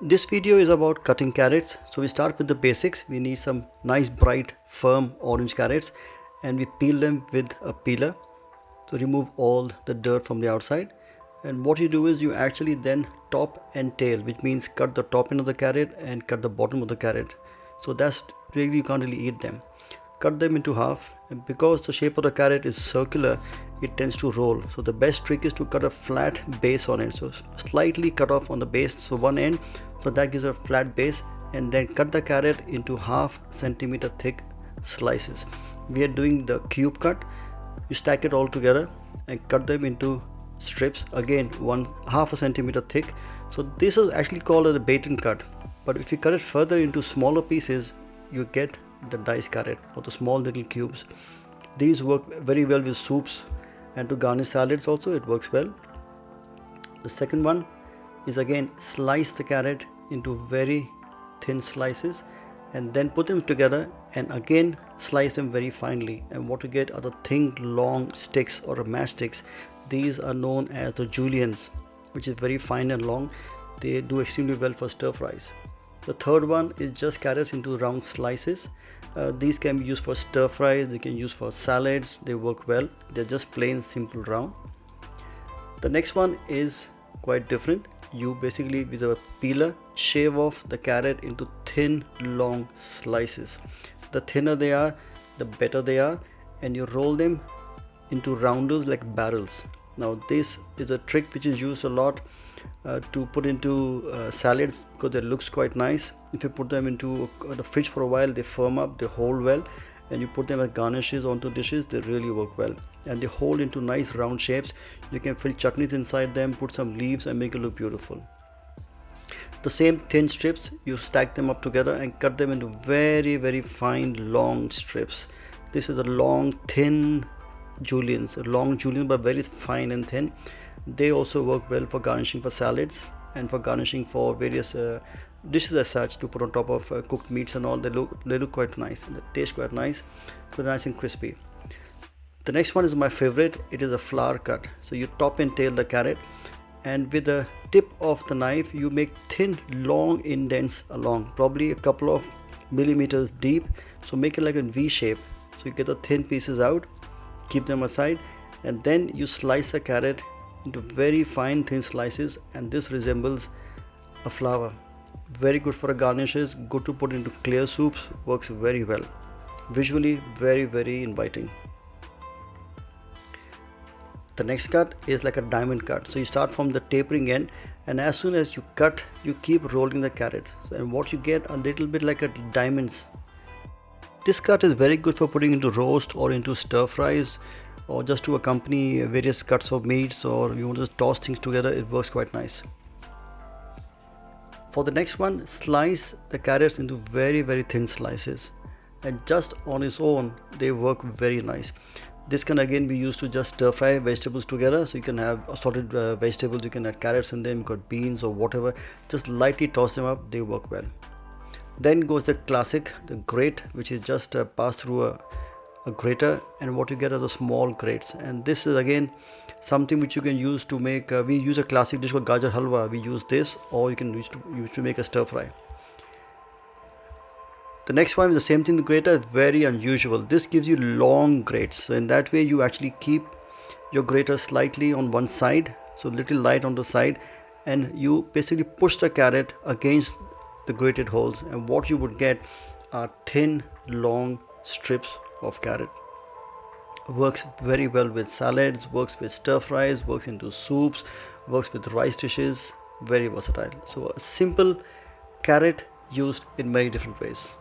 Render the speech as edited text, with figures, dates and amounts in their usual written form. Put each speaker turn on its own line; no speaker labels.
This video is about cutting carrots. So we start with the basics. We need some nice bright firm orange carrots and we peel them with a peeler to remove all the dirt from the outside. And what you do is you actually then top and tail, which means cut the top end of the carrot and cut the bottom of the carrot. So that's really, you can't really eat them. Cut them into half, and because the shape of the carrot is circular, it tends to roll. So the best trick is to cut a flat base on it, so slightly cut off on the base, so one end, so that gives a flat base, and then cut the carrot into half centimeter thick slices. We are doing the cube cut. You stack it all together and cut them into strips, again half a centimeter thick. So this is actually called a baton cut, but if you cut it further into smaller pieces, you get the diced carrot or the small little cubes. These work very well with soups and to garnish salads also, it works well. The second one is again slice the carrot into very thin slices and then put them together and again slice them very finely, and what you get are the thin long sticks or matchsticks. These are known as the juliennes, which is very fine and long. They do extremely well for stir fries. The third one is just carrots into round slices. These can be used for stir fries, they can use for salads, they work well. They're just plain simple round. The next one is quite different. You basically with a peeler shave off the carrot into thin long slices. The thinner they are, the better they are, and you roll them into rounders like barrels. Now this is a trick which is used a lot to put into salads because it looks quite nice. If you put them into the fridge for a while, they firm up, they hold well, and you put them as garnishes onto dishes, they really work well, and they hold into nice round shapes. You can fill chutneys inside them, put some leaves and make it look beautiful. The same thin strips, you stack them up together and cut them into very fine long strips. This is a long thin juliennes, a long julienne but very fine and thin. They also work well for garnishing for salads and for garnishing for various dishes as such, to put on top of cooked meats and all. They look quite nice, they taste quite nice, so nice and crispy. The next one is my favorite. It is a flower cut. So you top and tail the carrot, and with the tip of the knife you make thin long indents along, probably a couple of millimeters deep. So make it like a V shape, so you get the thin pieces out, keep them aside, and then you slice the carrot into very fine thin slices, and this resembles a flower. Very good for garnishes, good to put into clear soups, works very well. Visually very inviting. The next cut is like a diamond cut. So you start from the tapering end, and as soon as you cut, you keep rolling the carrot, and what you get a little bit like a diamonds. This cut is very good for putting into roast or into stir fries, or just to accompany various cuts of meats, or you want to just toss things together. It works quite nice. For the next one, slice the carrots into very thin slices, and just on its own they work very nice. This can again be used to just stir fry vegetables together. So you can have assorted vegetables, you can add carrots in them, you got beans or whatever, just lightly toss them up, they work well. Then goes the classic, the grate, which is just passed through a grater, and what you get are the small grates. And this is again something which you can use to make we use a classic dish called gajar halwa. We use this, or you can use to make a stir fry. The next one is the same thing. The grater is very unusual. This gives you long grates, so in that way you actually keep your grater slightly on one side, so little light on the side, and you basically push the carrot against the grated holes, and what you would get are thin long strips of carrot. Works very well with salads, works with stir fries, works into soups, works with rice dishes. Very versatile. So a simple carrot used in many different ways.